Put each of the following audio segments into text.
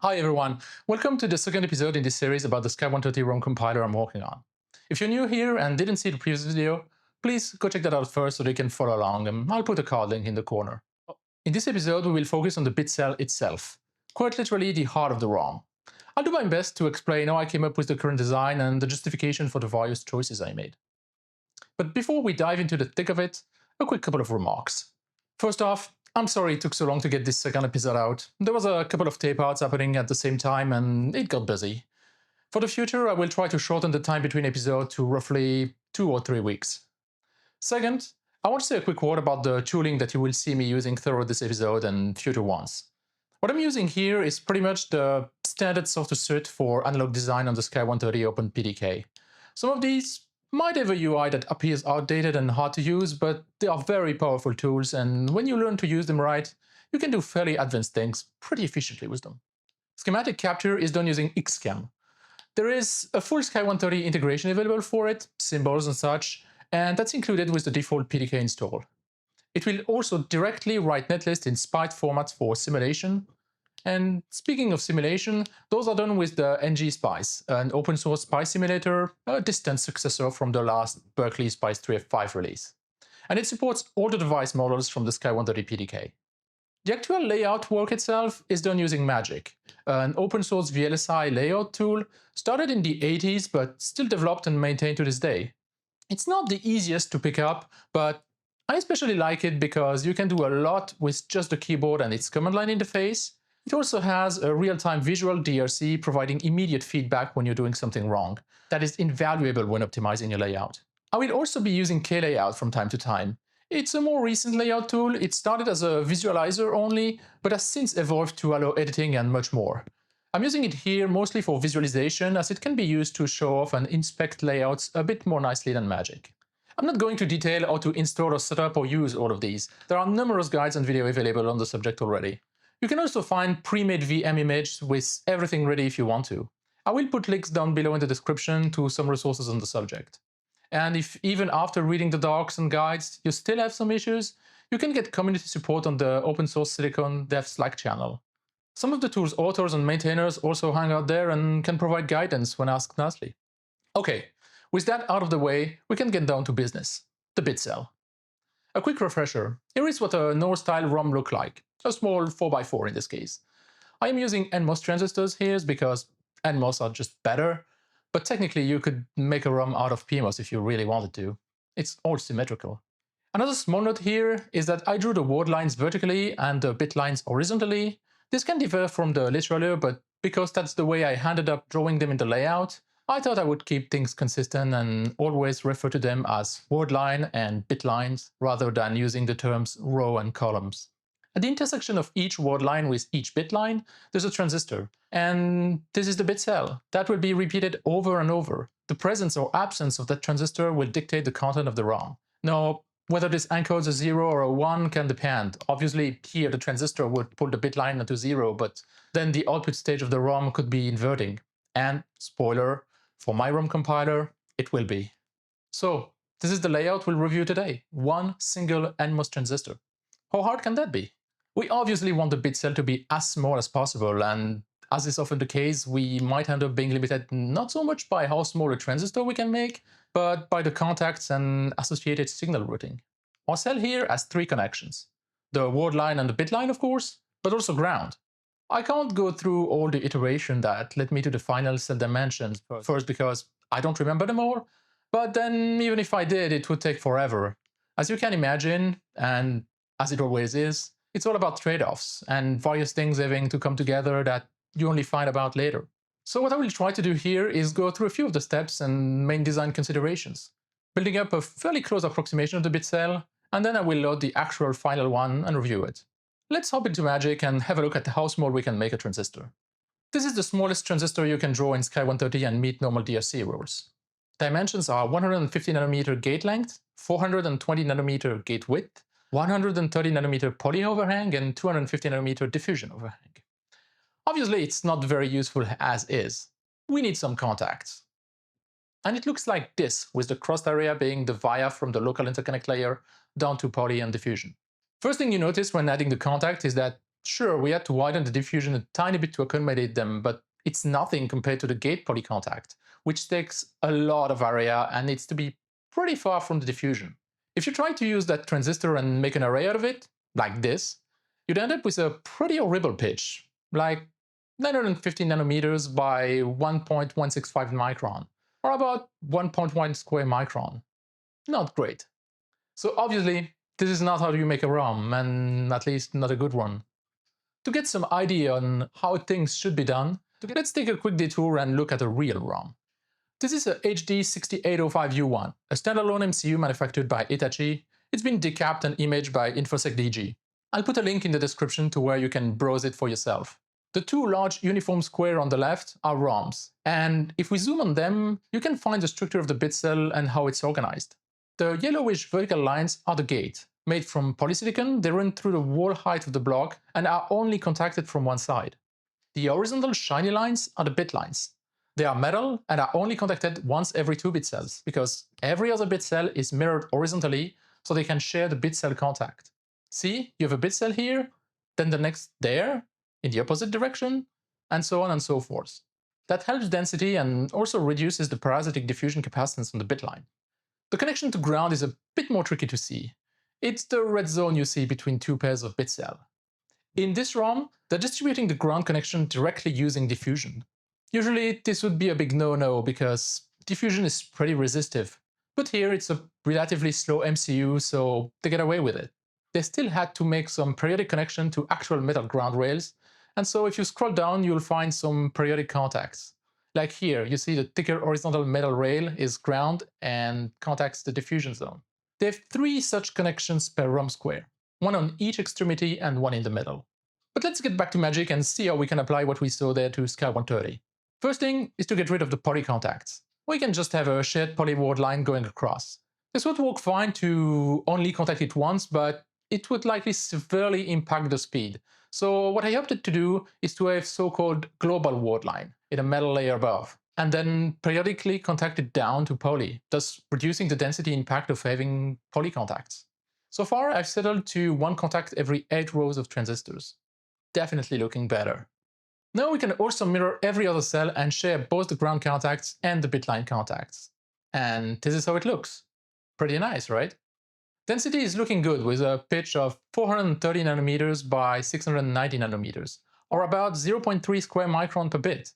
Hi everyone, welcome to the second episode in this series about the SKY130 ROM compiler I'm working on. If you're new here and didn't see the previous video, please go check that out first so that you can follow along, and I'll put a card link in the corner. In this episode we will focus on the bitcell itself, quite literally the heart of the ROM. I'll do my best to explain how I came up with the current design and the justification for the various choices I made. But before we dive into the thick of it, a quick couple of remarks. First off, I'm sorry it took so long to get this second episode out. There was a couple of tape outs happening at the same time and it got busy. For the future, I will try to shorten the time between episodes to roughly 2 or 3 weeks. Second, I want to say a quick word about the tooling that you will see me using throughout this episode and future ones. What I'm using here is pretty much the standard software suite for analog design on the SKY130 Open PDK. Some of these might have a UI that appears outdated and hard to use, but they are very powerful tools, and when you learn to use them right, you can do fairly advanced things pretty efficiently with them. Schematic capture is done using XCAM. There is a full SKY130 integration available for it, symbols and such, and that's included with the default PDK install. It will also directly write netlist in SPICE formats for simulation. And speaking of simulation, those are done with the ngSpice, an open source SPICE simulator, a distant successor from the last Berkeley SPICE 3.5 release. And it supports all the device models from the SKY130 PDK. The actual layout work itself is done using Magic, an open source VLSI layout tool started in the 80s but still developed and maintained to this day. It's not the easiest to pick up, but I especially like it because you can do a lot with just the keyboard and its command line interface. It also has a real-time visual DRC providing immediate feedback when you're doing something wrong. That is invaluable when optimizing your layout. I will also be using Klayout from time to time. It's a more recent layout tool. It started as a visualizer only, but has since evolved to allow editing and much more. I'm using it here mostly for visualization, as it can be used to show off and inspect layouts a bit more nicely than Magic. I'm not going to detail how to install or set up or use all of these. There are numerous guides and video available on the subject already. You can also find pre-made VM images with everything ready if you want to. I will put links down below in the description to some resources on the subject. And if even after reading the docs and guides you still have some issues, you can get community support on the open source Silicon Dev Slack channel. Some of the tool's authors and maintainers also hang out there and can provide guidance when asked nicely. Okay, with that out of the way, we can get down to business, the bitcell. A quick refresher, here is what a NOR-style ROM looks like, a small 4x4 in this case. I am using NMOS transistors here because NMOS are just better, but technically you could make a ROM out of PMOS if you really wanted to. It's all symmetrical. Another small note here is that I drew the word lines vertically and the bit lines horizontally. This can differ from the literal, but because that's the way I ended up drawing them in the layout, I thought I would keep things consistent and always refer to them as word line and bit lines, rather than using the terms row and columns. At the intersection of each word line with each bit line, there's a transistor, and this is the bitcell. That will be repeated over and over. The presence or absence of that transistor will dictate the content of the ROM. Now, whether this encodes a 0 or a 1 can depend. Obviously, here the transistor would pull the bit line into 0, but then the output stage of the ROM could be inverting. And, spoiler, for my ROM compiler, it will be. So, this is the layout we'll review today. One single NMOS transistor. How hard can that be? We obviously want the bitcell to be as small as possible, and as is often the case, we might end up being limited not so much by how small a transistor we can make, but by the contacts and associated signal routing. Our cell here has 3 connections. The word line and the bit line, of course, but also ground. I can't go through all the iteration that led me to the final cell dimensions, first because I don't remember them all, but then even if I did, it would take forever. As you can imagine, and as it always is, it's all about trade-offs and various things having to come together that you only find about later. So what I will try to do here is go through a few of the steps and main design considerations, building up a fairly close approximation of the bitcell, and then I will load the actual final one and review it. Let's hop into Magic and have a look at how small we can make a transistor. This is the smallest transistor you can draw in SKY130 and meet normal DRC rules. Dimensions are 150 nanometer gate length, 420 nanometer gate width, 130 nanometer poly overhang, and 250 nanometer diffusion overhang. Obviously, it's not very useful as is. We need some contacts. And it looks like this, with the crossed area being the via from the local interconnect layer down to poly and diffusion. First thing you notice when adding the contact is that Sure, we had to widen the diffusion a tiny bit to accommodate them, but it's nothing compared to the gate poly contact, which takes a lot of area and needs to be pretty far from the diffusion. If you try to use that transistor and make an array out of it, like this, you'd end up with a pretty horrible pitch, like 950 nanometers by 1.165 micron, or about 1.1 square micron. Not great. So obviously, this is not how you make a ROM, and at least not a good one. To get some idea on how things should be done, let's take a quick detour and look at a real ROM. This is a HD6805U1, a standalone MCU manufactured by Hitachi. It's been decapped and imaged by InfoSec DG. I'll put a link in the description to where you can browse it for yourself. The two large uniform squares on the left are ROMs, and if we zoom on them, you can find the structure of the bit cell and how it's organized. The yellowish vertical lines are the gate. Made from polysilicon, they run through the whole height of the block and are only contacted from one side. The horizontal shiny lines are the bit lines. They are metal and are only contacted once every 2 bit cells, because every other bit cell is mirrored horizontally, so they can share the bit cell contact. See, you have a bit cell here, then the next there, in the opposite direction, and so on and so forth. That helps density and also reduces the parasitic diffusion capacitance on the bit line. The connection to ground is a bit more tricky to see. It's the red zone you see between two pairs of bit cell. In this ROM, they're distributing the ground connection directly using diffusion. Usually this would be a big no-no because diffusion is pretty resistive, but here it's a relatively slow MCU, so they get away with it. They still had to make some periodic connection to actual metal ground rails, and so if you scroll down you'll find some periodic contacts. Like here, you see the thicker horizontal metal rail is ground and contacts the diffusion zone. They have 3 such connections per ROM square, one on each extremity and one in the middle. But let's get back to magic and see how we can apply what we saw there to SKY130. First thing is to get rid of the poly contacts. We can just have a shared poly word line going across. This would work fine to only contact it once, but it would likely severely impact the speed. So what I opted to do is to have so-called global word line in a metal layer above, and then periodically contact it down to poly, thus reducing the density impact of having poly contacts. So far, I've settled to 1 contact every 8 rows of transistors. Definitely looking better. Now we can also mirror every other cell and share both the ground contacts and the bitline contacts. And this is how it looks. Pretty nice, right? Density is looking good with a pitch of 430 nanometers by 690 nanometers, or about 0.3 square micron per bit.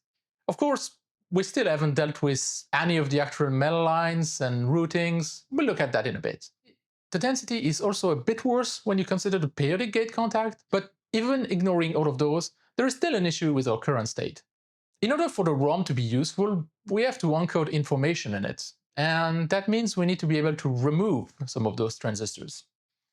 Of course, we still haven't dealt with any of the actual metal lines and routings. We'll look at that in a bit. The density is also a bit worse when you consider the periodic gate contact, but even ignoring all of those, there is still an issue with our current state. In order for the ROM to be useful, we have to encode information in it, and that means we need to be able to remove some of those transistors.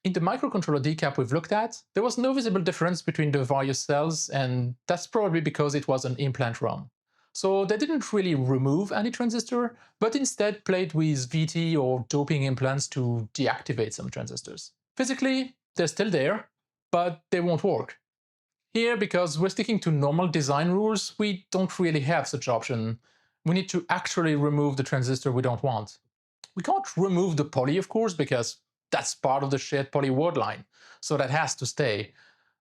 In the microcontroller decap we've looked at, there was no visible difference between the various cells, and that's probably because it was an implant ROM. So they didn't really remove any transistor, but instead played with VT or doping implants to deactivate some transistors. Physically, they're still there, but they won't work. Here, because we're sticking to normal design rules, we don't really have such option. We need to actually remove the transistor we don't want. We can't remove the poly, of course, because that's part of the shared poly word line, so that has to stay.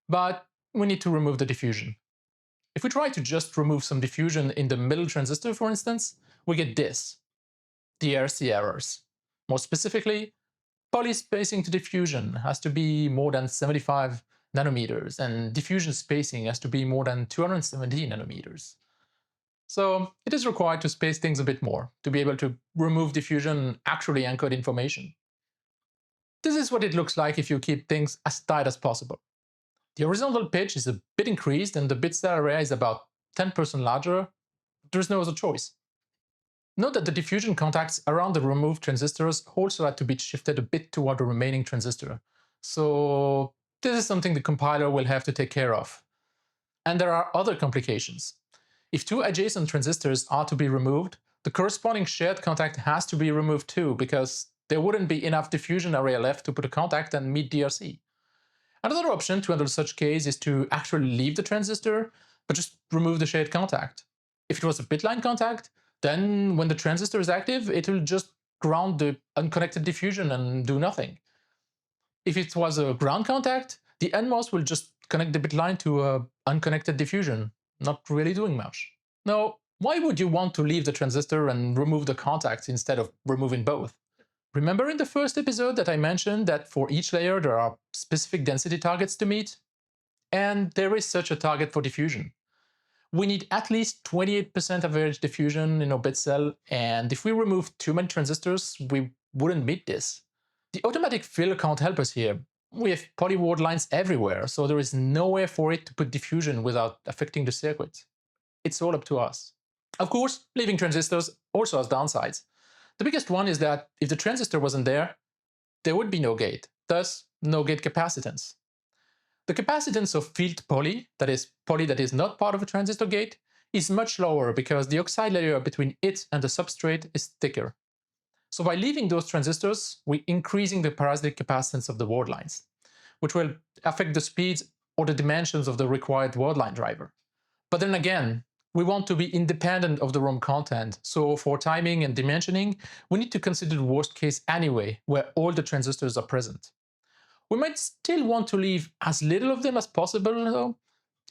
But we need to remove the diffusion. If we try to just remove some diffusion in the middle transistor, for instance, we get this, the RC errors. More specifically, poly spacing to diffusion has to be more than 75 nanometers, and diffusion spacing has to be more than 270 nanometers. So it is required to space things a bit more to be able to remove diffusion and actually encode information. This is what it looks like if you keep things as tight as possible. The horizontal pitch is a bit increased and the bit cell area is about 10% larger. There's no other choice. Note that the diffusion contacts around the removed transistors also had to be shifted a bit toward the remaining transistor. So this is something the compiler will have to take care of. And there are other complications. If 2 adjacent transistors are to be removed, the corresponding shared contact has to be removed too, because there wouldn't be enough diffusion area left to put a contact and meet DRC. Another option to handle such case is to actually leave the transistor, but just remove the shared contact. If it was a bitline contact, then when the transistor is active, it will just ground the unconnected diffusion and do nothing. If it was a ground contact, the NMOS will just connect the bit line to a unconnected diffusion, not really doing much. Now, why would you want to leave the transistor and remove the contacts instead of removing both? Remember in the first episode that I mentioned that for each layer there are specific density targets to meet? And there is such a target for diffusion. We need at least 28% average diffusion in our bit cell, and if we remove too many transistors, we wouldn't meet this. The automatic fill can't help us here. We have polyward lines everywhere, so there is nowhere for it to put diffusion without affecting the circuit. It's all up to us. Of course, leaving transistors also has downsides. The biggest one is that if the transistor wasn't there, there would be no gate, thus no gate capacitance. The capacitance of field poly, that is poly that is not part of a transistor gate, is much lower because the oxide layer between it and the substrate is thicker. So by leaving those transistors, we're increasing the parasitic capacitance of the word lines, which will affect the speeds or the dimensions of the required word line driver. But then again, we want to be independent of the ROM content, so for timing and dimensioning, we need to consider the worst case anyway, where all the transistors are present. We might still want to leave as little of them as possible, though,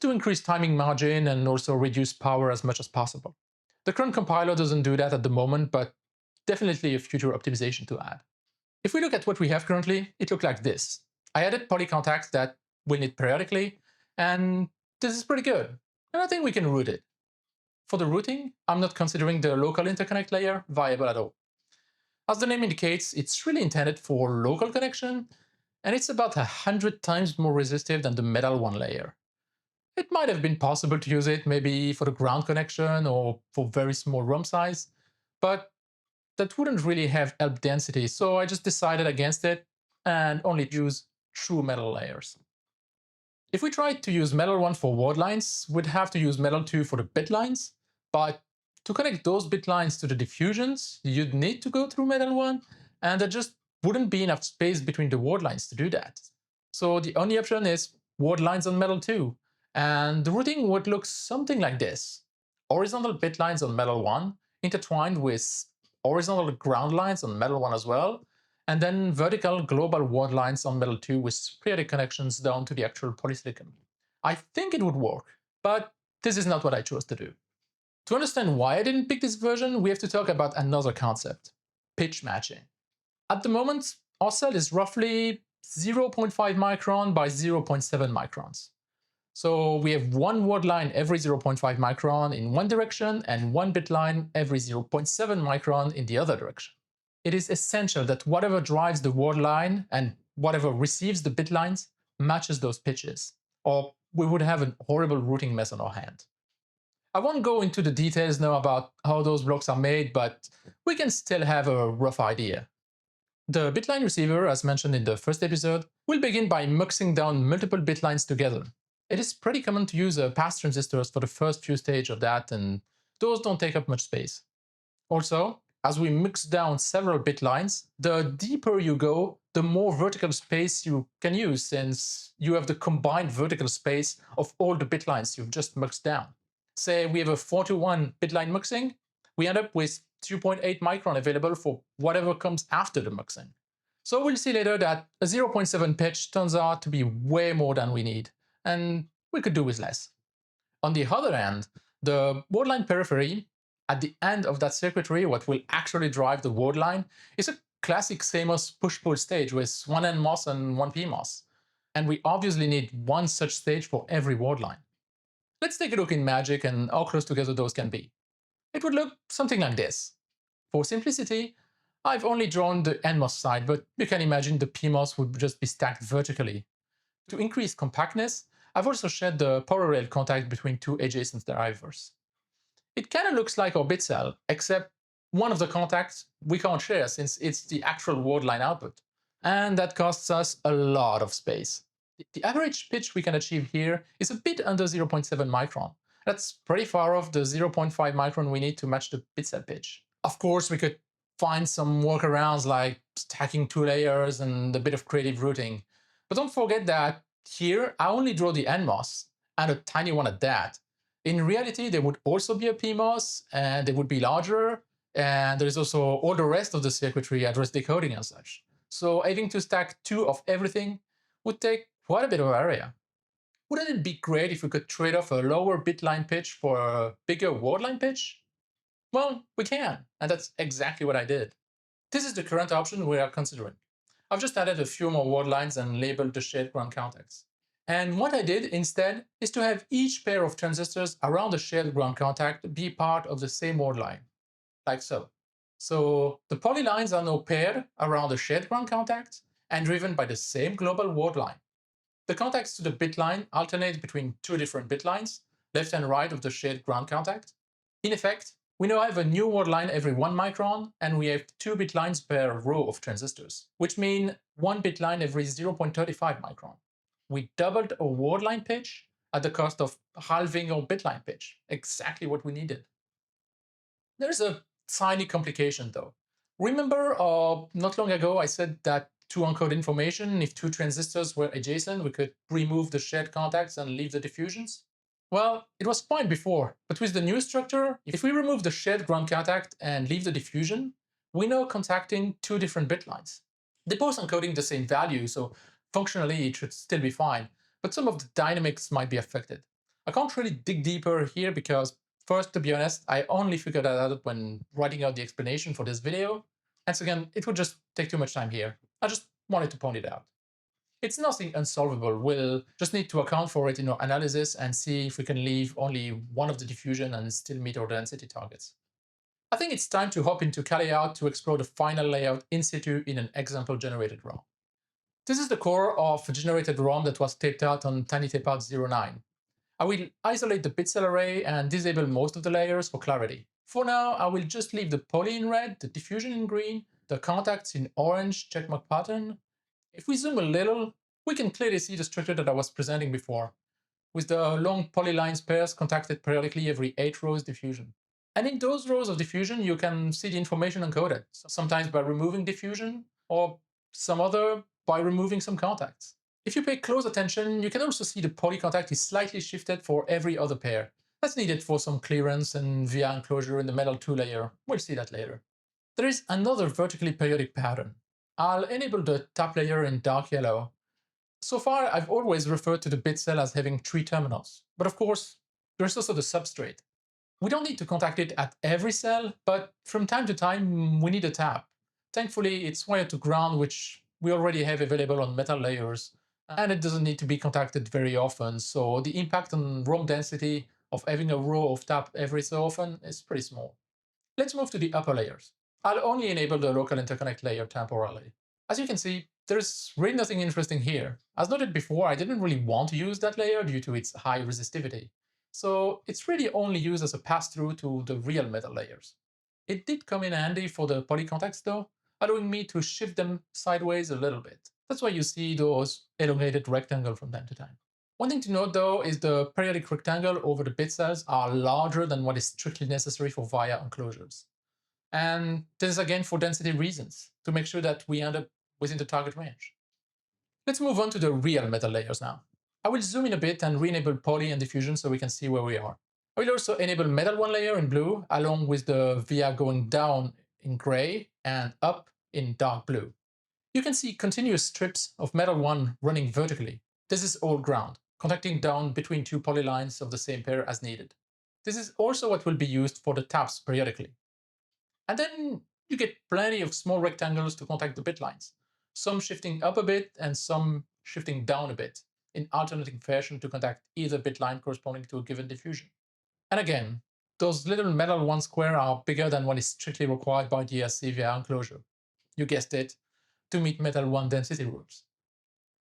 to increase timing margin and also reduce power as much as possible. The current compiler doesn't do that at the moment, but definitely a future optimization to add. If we look at what we have currently, it looks like this. I added poly contacts that we need periodically, and this is pretty good. And I think we can route it. For the routing, I'm not considering the local interconnect layer viable at all. As the name indicates, it's really intended for local connection, and it's about 100 times more resistive than the metal one layer. It might have been possible to use it maybe for the ground connection or for very small ROM size, but that wouldn't really have help density, so I just decided against it and only use true metal layers. If we tried to use metal 1 for word lines, we'd have to use metal 2 for the bit lines, but to connect those bit lines to the diffusions, you'd need to go through metal 1, and there just wouldn't be enough space between the word lines to do that. So the only option is word lines on metal 2, and the routing would look something like this. Horizontal bit lines on metal 1, intertwined with horizontal ground lines on metal 1 as well, and then vertical global word lines on metal 2 with periodic connections down to the actual polysilicon. I think it would work, but this is not what I chose to do. To understand why I didn't pick this version, we have to talk about another concept: pitch matching. At the moment, our cell is roughly 0.5 micron by 0.7 microns. So we have one word line every 0.5 micron in one direction and one bit line every 0.7 micron in the other direction. It is essential that whatever drives the word line and whatever receives the bit lines matches those pitches, or we would have a horrible routing mess on our hand. I won't go into the details now about how those blocks are made, but we can still have a rough idea. The bitline receiver, as mentioned in the first episode, will begin by muxing down multiple bit lines together. It is pretty common to use pass transistors for the first few stages of that, and those don't take up much space. Also, as we mix down several bit lines, the deeper you go, the more vertical space you can use, since you have the combined vertical space of all the bit lines you've just muxed down. Say we have a 4-to-1 bitline muxing, we end up with 2.8 micron available for whatever comes after the muxing. So we'll see later that a 0.7 pitch turns out to be way more than we need, and we could do with less. On the other hand, the word line periphery, at the end of that circuitry, what will actually drive the word line, is a classic CMOS push-pull stage with one NMOS and one PMOS. And we obviously need one such stage for every word line. Let's take a look in Magic and how close together those can be. It would look something like this. For simplicity, I've only drawn the NMOS side, but you can imagine the PMOS would just be stacked vertically. To increase compactness, I've also shed the power rail contact between two adjacent drivers. It kind of looks like our bitcell, except one of the contacts we can't share since it's the actual word line output. And that costs us a lot of space. The average pitch we can achieve here is a bit under 0.7 micron. That's pretty far off the 0.5 micron we need to match the bitcell pitch. Of course, we could find some workarounds like stacking two layers and a bit of creative routing. But don't forget that here I only draw the NMOS, and a tiny one at that. In reality, there would also be a PMOS, and they would be larger, and there's also all the rest of the circuitry, address decoding and such. So having to stack two of everything would take quite a bit of area. Wouldn't it be great if we could trade off a lower bitline pitch for a bigger word line pitch? Well, we can, and that's exactly what I did. This is the current option we are considering. I've just added a few more word lines and labeled the shared ground contacts. And what I did instead is to have each pair of transistors around the shared ground contact be part of the same word line, like so. So the poly lines are now paired around the shared ground contact and driven by the same global word line. The contacts to the bit line alternate between two different bit lines, left and right of the shared ground contact. In effect, we now have a new word line every 1 micron, and we have 2 bit lines per row of transistors, which mean 1 bit line every 0.35 micron. We doubled our word line pitch at the cost of halving our bit line pitch, exactly what we needed. There's a tiny complication though. Remember, not long ago I said that to encode information, if two transistors were adjacent, we could remove the shared contacts and leave the diffusions? Well, it was fine before, but with the new structure, if we remove the shared ground contact and leave the diffusion, we're now contacting two different bit lines. They're both encoding the same value, so functionally it should still be fine, but some of the dynamics might be affected. I can't really dig deeper here because, first, to be honest, I only figured that out when writing out the explanation for this video, and second, it would just take too much time here. I just wanted to point it out. It's nothing unsolvable. We'll just need to account for it in our analysis and see if we can leave only one of the diffusion and still meet our density targets. I think it's time to hop into Layout to explore the final layout in situ in an example generated ROM. This is the core of a generated ROM that was taped out on TinyTapeout09. I will isolate the bitcell array and disable most of the layers for clarity. For now, I will just leave the poly in red, the diffusion in green, the contacts in orange checkmark pattern. If we zoom a little, we can clearly see the structure that I was presenting before, with the long polylines pairs contacted periodically every 8 rows diffusion. And in those rows of diffusion, you can see the information encoded, sometimes by removing diffusion, or some other by removing some contacts. If you pay close attention, you can also see the poly contact is slightly shifted for every other pair. That's needed for some clearance and via enclosure in the metal 2 layer. We'll see that later. There is another vertically periodic pattern. I'll enable the top layer in dark yellow. So far, I've always referred to the bit cell as having 3 terminals, but of course, there's also the substrate. We don't need to contact it at every cell, but from time to time, we need a tap. Thankfully, it's wired to ground, which we already have available on metal layers, and it doesn't need to be contacted very often, so the impact on ROM density of having a row of tap every so often is pretty small. Let's move to the upper layers. I'll only enable the local interconnect layer temporarily. As you can see, there's really nothing interesting here. As noted before, I didn't really want to use that layer due to its high resistivity. So it's really only used as a pass-through to the real metal layers. It did come in handy for the poly contacts though, allowing me to shift them sideways a little bit. That's why you see those elongated rectangles from time to time. One thing to note though is the periodic rectangle over the bit cells are larger than what is strictly necessary for via enclosures. And this is again for density reasons, to make sure that we end up within the target range. Let's move on to the real metal layers now. I will zoom in a bit and re-enable poly and diffusion so we can see where we are. I will also enable metal 1 layer in blue, along with the via going down in gray and up in dark blue. You can see continuous strips of metal 1 running vertically. This is all ground, contacting down between 2 polylines of the same pair as needed. This is also what will be used for the taps periodically. And then you get plenty of small rectangles to contact the bit lines, some shifting up a bit and some shifting down a bit, in alternating fashion to contact either bit line corresponding to a given diffusion. And again, those little metal 1 square are bigger than what is strictly required by DSC via enclosure. You guessed it, to meet metal 1 density rules.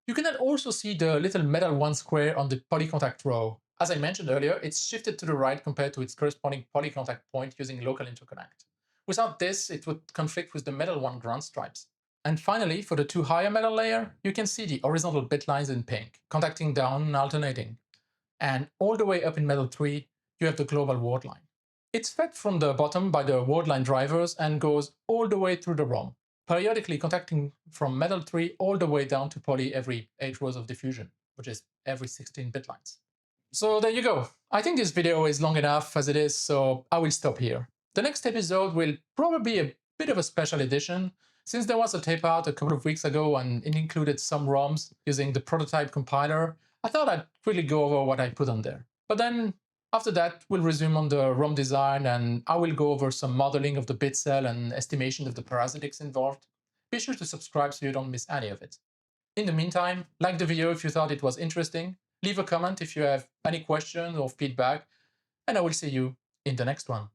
You can then also see the little metal 1 square on the polycontact row. As I mentioned earlier, it's shifted to the right compared to its corresponding polycontact point using local interconnect. Without this, it would conflict with the metal 1 ground stripes. And finally, for the 2 higher metal layer, you can see the horizontal bit lines in pink, contacting down and alternating. And all the way up in metal 3, you have the global word line. It's fed from the bottom by the word line drivers and goes all the way through the ROM, periodically contacting from metal 3 all the way down to poly every 8 rows of diffusion, which is every 16 bit lines. So there you go. I think this video is long enough as it is, so I will stop here. The next episode will probably be a bit of a special edition, since there was a tape out a couple of weeks ago and it included some ROMs using the prototype compiler. I thought I'd quickly go over what I put on there. But then after that, we'll resume on the ROM design, and I will go over some modeling of the bit cell and estimation of the parasitics involved. Be sure to subscribe so you don't miss any of it. In the meantime, like the video if you thought it was interesting, leave a comment if you have any questions or feedback, and I will see you in the next one.